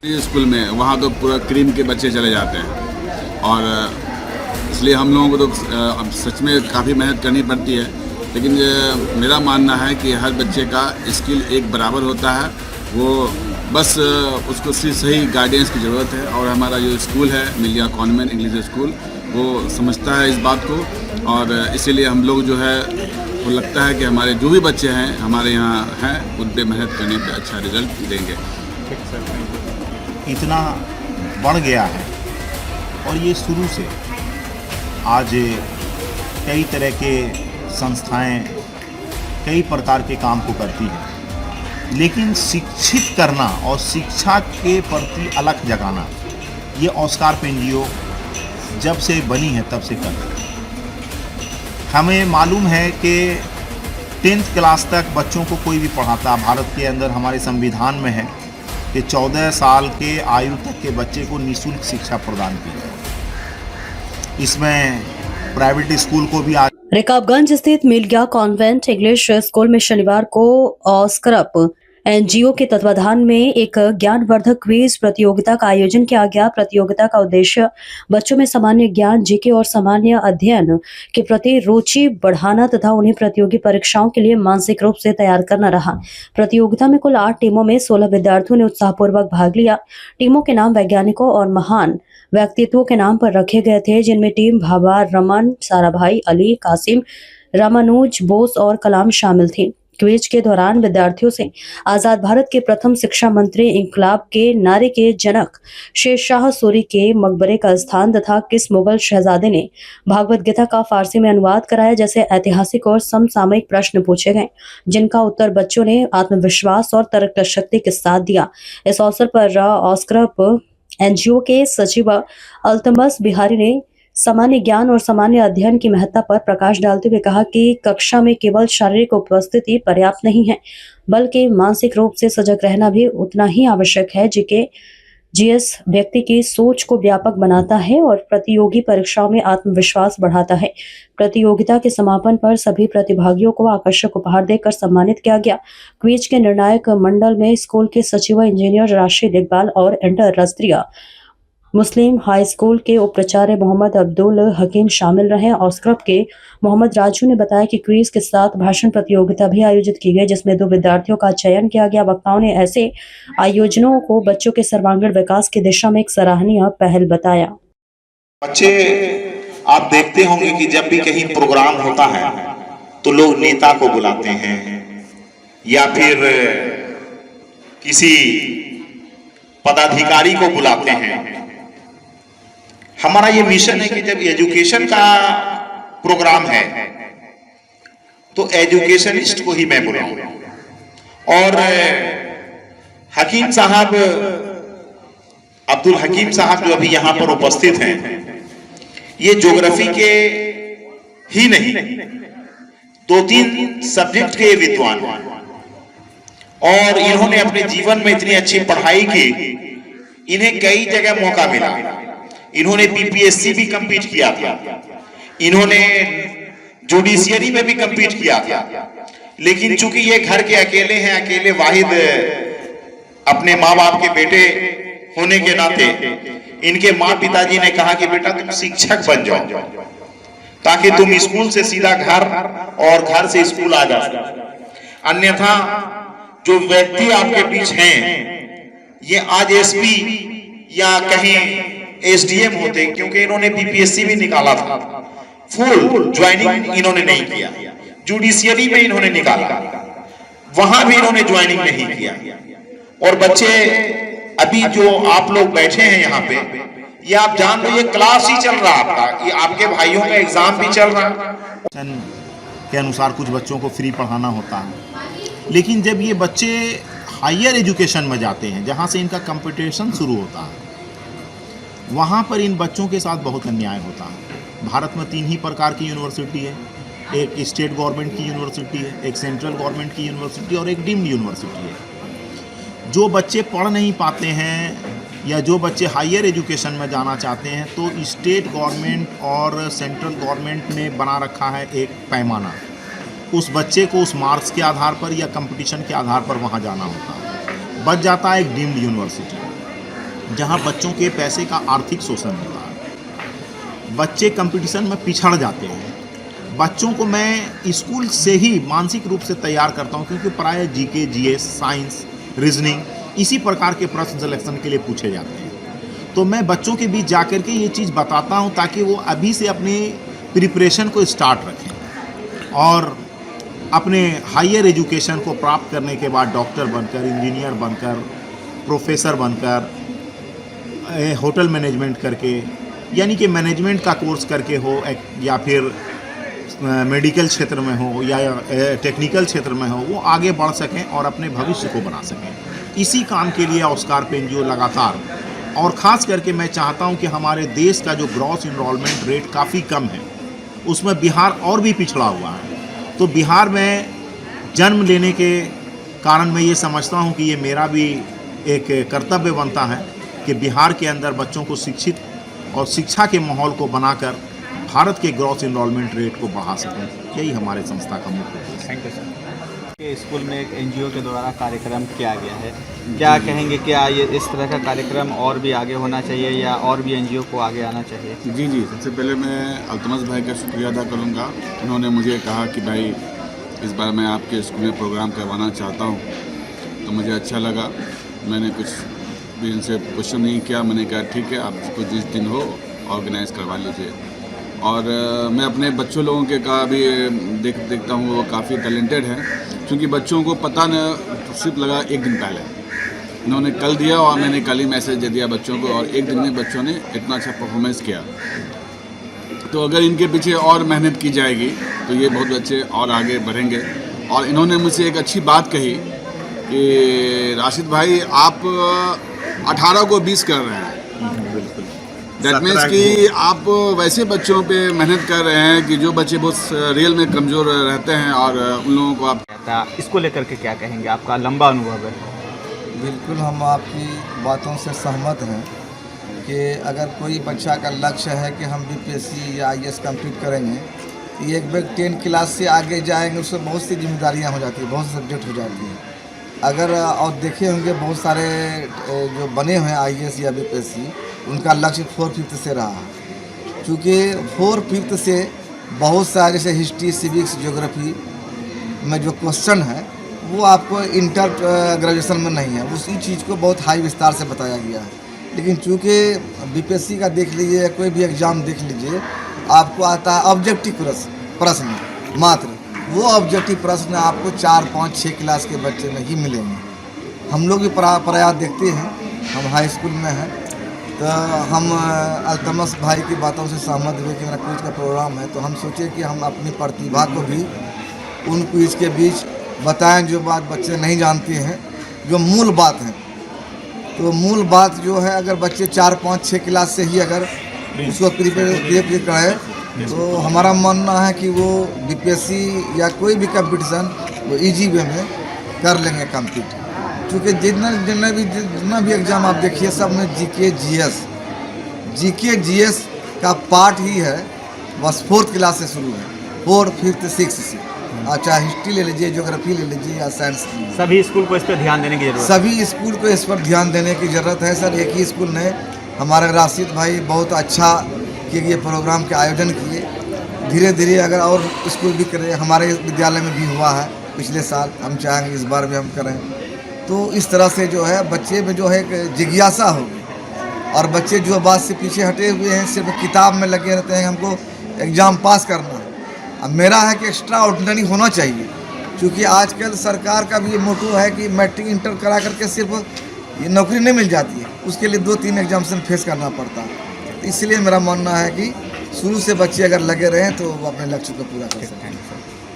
School में वहाँ तो पूरा क्रीम के बच्चे चले जाते हैं और इसलिए हम लोगों को तो अब सच में काफ़ी मेहनत करनी पड़ती है। लेकिन मेरा मानना है कि हर बच्चे का स्किल एक बराबर होता है, वो बस उसको सही गाइडेंस की ज़रूरत है। और हमारा जो स्कूल है मिलिया कॉन्वेंट इंग्लिश स्कूल वो समझता है इस बात को और इसीलिए हम लोग जो है वो लगता है कि हमारे जो भी बच्चे हैं हमारे यहाँ हैं उन पर मेहनत करने पे अच्छा रिजल्ट देंगे। इतना बढ़ गया है और ये शुरू से आज कई तरह के संस्थाएं कई प्रकार के काम को करती है, लेकिन शिक्षित करना और शिक्षा के प्रति अलग जगाना ये ऑस्कार एनजीओ जब से बनी है तब से कर रही है। हमें मालूम है कि 10th क्लास तक बच्चों को कोई भी पढ़ाता, भारत के अंदर हमारे संविधान में है कि 14 साल के आयु तक के बच्चे को निःशुल्क शिक्षा प्रदान की जाए। इसमें प्राइवेट स्कूल को भी रकाबगंज स्थित मिलिया कॉन्वेंट इंग्लिश स्कूल में शनिवार को ऑस्कर एनजीओ के तत्वाधान में एक ज्ञानवर्धक क्विज प्रतियोगिता का आयोजन किया गया। प्रतियोगिता का उद्देश्य बच्चों में सामान्य ज्ञान, जीके और सामान्य अध्ययन के प्रति रुचि बढ़ाना तथा उन्हें प्रतियोगी परीक्षाओं के लिए मानसिक रूप से तैयार करना रहा। प्रतियोगिता में कुल 8 टीमों में 16 विद्यार्थियों ने उत्साहपूर्वक भाग लिया। टीमों के नाम वैज्ञानिकों और महान व्यक्तित्वों के नाम पर रखे गए थे, जिनमें टीम भाभा, रमन, साराभाई, अली, कासिम, रामानुज, बोस और कलाम शामिल थी। क्विज के दौरान विद्यार्थियों से आजाद भारत के प्रथम शिक्षा मंत्री, इंकलाब के नारे के जनक शेरशाह सूरी के मकबरे का स्थान तथा किस मुगल शहजादे ने भागवत गीता का फारसी में अनुवाद कराया जैसे ऐतिहासिक और समसामयिक प्रश्न पूछे गए, जिनका उत्तर बच्चों ने आत्मविश्वास और तर्क शक्ति के साथ दिया। इस अवसर पर ऑस्कर एनजीओ के सचिव अल्तमस बिहारी ने सामान्य ज्ञान और सामान्य अध्ययन की महत्ता पर प्रकाश डालते हुए कहा कि कक्षा में केवल शारीरिक उपस्थिति पर्याप्त नहीं है, बल्कि मानसिक रूप से सजग रहना भी उतना ही आवश्यक है। जीएस व्यक्ति की सोच को व्यापक बनाता है और प्रतियोगी परीक्षाओं में आत्मविश्वास बढ़ाता है। प्रतियोगिता के समापन पर सभी प्रतिभागियों को आकर्षक उपहार देकर सम्मानित किया गया। क्विज के निर्णायक मंडल में स्कूल के सचिव इंजीनियर राशिद इकबाल और इंटर राष्ट्रीय मुस्लिम हाई स्कूल के उप प्राचार्य मोहम्मद अब्दुल हकीम शामिल रहे। ऑस्कर के मोहम्मद राजू ने बताया कि क्विज के साथ भाषण प्रतियोगिता भी आयोजित की गई, जिसमें 2 विद्यार्थियों का चयन किया गया। वक्ताओं ने ऐसे आयोजनों को बच्चों के सर्वांगीण विकास की दिशा में एक सराहनीय पहल बताया। बच्चे आप देखते होंगे कि जब भी कहीं प्रोग्राम होता है तो लोग नेता को बुलाते हैं या फिर किसी पदाधिकारी को बुलाते हैं। हमारा ये मिशन है कि जब एजुकेशन का प्रोग्राम है तो एजुकेशनिस्ट को ही मैं बुलाऊं। और हकीम साहब, अब्दुल हकीम साहब जो अभी यहां पर उपस्थित हैं, ये ज्योग्राफी के ही नहीं 2-3 सब्जेक्ट के विद्वान हैं और इन्होंने अपने जीवन में इतनी अच्छी पढ़ाई की, इन्हें कई जगह मौका मिला। इन्होंने बीपीएससी भी कंपीट किया था, इन्होंने जुडिशियरी में भी कंपीट किया था, लेकिन चूंकि ये घर के अकेले हैं, अकेले वाहिद अपने माँ बाप के बेटे होने के नाते इनके माँ पिताजी ने कहा कि बेटा तुम शिक्षक बन जाओ ताकि तुम स्कूल से सीधा घर और घर से स्कूल आ जाओ। अन्यथा जो व्यक्ति आपके बीच हैं ये आज एसपी या कहीं एसडीएम होते, क्योंकि इन्होंने बीपीएससी भी निकाला था, फुल ज्वाइनिंग इन्होंने नहीं किया। जुडिशियरी में इन्होंने निकाला, वहां भी इन्होंने ज्वाइनिंग नहीं किया। और बच्चे अभी जो आप लोग बैठे हैं यहाँ पे, ये आप जान लो ये क्लास ही चल रहा आपका, ये आपके भाइयों का एग्जाम भी चल रहा के अनुसार कुछ बच्चों को फ्री पढ़ाना होता है, लेकिन जब ये बच्चे हायर एजुकेशन में जाते हैं जहाँ से इनका कंपटीशन शुरू होता है, वहाँ पर इन बच्चों के साथ बहुत अन्याय होता है। भारत में 3 ही प्रकार की यूनिवर्सिटी है, एक स्टेट गवर्नमेंट की यूनिवर्सिटी है, एक सेंट्रल गवर्नमेंट की यूनिवर्सिटी और एक डीम्ड यूनिवर्सिटी है। जो बच्चे पढ़ नहीं पाते हैं या जो बच्चे हायर एजुकेशन में जाना चाहते हैं तो स्टेट गवर्नमेंट और सेंट्रल गवर्नमेंट ने बना रखा है एक पैमाना, उस बच्चे को उस मार्क्स के आधार पर या कंपटीशन के आधार पर वहाँ जाना होता है। बच जाता है एक डीम्ड यूनिवर्सिटी। जहाँ बच्चों के पैसे का आर्थिक शोषण होता है, बच्चे कंपटीशन में पिछड़ जाते हैं। बच्चों को मैं स्कूल से ही मानसिक रूप से तैयार करता हूँ, क्योंकि प्रायः जीके, जीएस, साइंस, रीजनिंग इसी प्रकार के प्रश्न सिलेक्शन के लिए पूछे जाते हैं। तो मैं बच्चों के बीच जाकर के ये चीज़ बताता हूँ ताकि वो अभी से अपनी प्रिपरेशन को स्टार्ट रखें और अपने हायर एजुकेशन को प्राप्त करने के बाद डॉक्टर बनकर, इंजीनियर बनकर, प्रोफेसर बनकर, होटल मैनेजमेंट करके, यानी कि मैनेजमेंट का कोर्स करके हो, या फिर मेडिकल क्षेत्र में हो या टेक्निकल क्षेत्र में हो, वो आगे बढ़ सकें और अपने भविष्य को बना सकें। इसी काम के लिए ऑस्कार पे एनजीओ लगातार, और ख़ास करके मैं चाहता हूं कि हमारे देश का जो ग्रॉस इनरोलमेंट रेट काफ़ी कम है, उसमें बिहार और भी पिछड़ा हुआ है। तो बिहार में जन्म लेने के कारण मैं ये समझता हूं कि ये मेरा भी एक कर्तव्य बनता है कि बिहार के अंदर बच्चों को शिक्षित और शिक्षा के माहौल को बनाकर भारत के ग्रॉस इनरोलमेंट रेट को बढ़ा सकें। यही हमारे संस्था का मुख्य उद्देश्य है। Thank you sir. के स्कूल में एक एनजीओ के द्वारा कार्यक्रम किया गया है, क्या कहेंगे, क्या ये इस तरह का कार्यक्रम और भी आगे होना चाहिए या और भी एनजीओ को आगे आना चाहिए? जी जी, सबसे पहले मैं अल्तमस भाई का शुक्रिया अदा करूँगा। उन्होंने मुझे कहा कि भाई इस बार मैं आपके स्कूल में प्रोग्राम करवाना चाहता हूँ, तो मुझे अच्छा लगा। मैंने कुछ भी इनसे क्वेश्चन नहीं किया, मैंने कहा ठीक है, आपको जिस दिन हो ऑर्गेनाइज़ करवा लीजिए। और मैं अपने बच्चों लोगों के का भी देखता हूँ, वो काफ़ी टैलेंटेड हैं, क्योंकि बच्चों को पता न सिर्फ लगा एक दिन पहले, इन्होंने कल दिया और मैंने कल ही मैसेज दे दिया बच्चों को, और एक दिन में बच्चों ने इतना अच्छा परफॉर्मेंस किया। तो अगर इनके पीछे और मेहनत की जाएगी तो ये बहुत बच्चे और आगे बढ़ेंगे। और इन्होंने मुझसे एक अच्छी बात कही कि राशिद भाई आप 18 को 20 कर रहे हैं। बिल्कुल, दैट मीन्स कि आप वैसे बच्चों पे मेहनत कर रहे हैं कि जो बच्चे बहुत रियल में कमज़ोर रहते हैं, और उन लोगों को आप इसको लेकर के क्या कहेंगे? आपका लंबा अनुभव है। बिल्कुल, हम आपकी बातों से सहमत हैं कि अगर कोई बच्चा का लक्ष्य है कि हम बीपीएससी या आईएएस कंप्लीट करेंगे, एक बार 10 क्लास से आगे जाएंगे, उसमें बहुत सी जिम्मेदारियां हो जाती हैं, बहुत से सब्जेक्ट हो जाती हैं। अगर और देखे होंगे बहुत सारे जो बने हुए हैं आईएएस या बीपीएससी, उनका लक्ष्य 4/5 से रहा है। चूँकि 4/5 से बहुत सारे जैसे हिस्ट्री, सिविक्स, ज्योग्राफी में जो क्वेश्चन है वो आपको इंटर ग्रेजुएशन में नहीं है, उसी चीज़ को बहुत हाई विस्तार से बताया गया है। लेकिन चूँकि बीपीएससी का देख लीजिए, कोई भी एग्ज़ाम देख लीजिए, आपको आता है ऑब्जेक्टिव प्रश्न मात्र। वो ऑब्जेक्टिव प्रश्न आपको 4, 5, 6 क्लास के बच्चे में ही मिलेंगे। हम लोग भी प्रयास देखते हैं, हम हाई स्कूल में हैं, तो हम अल्तमस भाई की बातों से सहमत हुए कि मेरा क्विज का प्रोग्राम है, तो हम सोचे कि हम अपनी प्रतिभा को भी उन क्विज के बीच बताएं जो बात बच्चे नहीं जानते हैं, जो मूल बात है। तो मूल बात जो है, अगर बच्चे 4, 5, 6 क्लास से ही अगर उसको प्रिपेयर करें, तो हमारा मानना है कि वो बीपीएससी या कोई भी कंपटीशन वो इजी वे में कर लेंगे कंप्लीट। क्योंकि जितना भी एग्ज़ाम आप देखिए, सब में जीके जीएस का पार्ट ही है, बस 4th क्लास से शुरू है, 4th, 5th, 6th से। अच्छा, हिस्ट्री ले लीजिए, ज्योग्राफी ले लीजिए या साइंस, सभी स्कूल को इस पर ध्यान देने की जरूरत है। सभी स्कूल को इस पर ध्यान देने की ज़रूरत है सर। एक ही स्कूल ने, हमारे राशिद भाई बहुत अच्छा कि ये प्रोग्राम के आयोजन किए। धीरे धीरे अगर और स्कूल भी करें, हमारे विद्यालय में भी हुआ है पिछले साल, हम चाहेंगे इस बार भी हम करें। तो इस तरह से जो है बच्चे में जो है एक जिज्ञासा होगी, और बच्चे जो बात से पीछे हटे हुए हैं, सिर्फ किताब में लगे रहते हैं, हमको एग्ज़ाम पास करना है। अब मेरा है कि एक्स्ट्रा ऑर्डिनरी होना चाहिए, क्योंकि आजकल सरकार का भी ये मोटो है कि मैट्रिक इंटर करा करके सिर्फ ये नौकरी नहीं मिल जाती है, उसके लिए 2-3 एग्जामिनेशन फेस करना पड़ता है। इसलिए मेरा मानना है कि शुरू से बच्चे अगर लगे रहें तो वो अपने लक्ष्य को पूरा कर सकते हैं।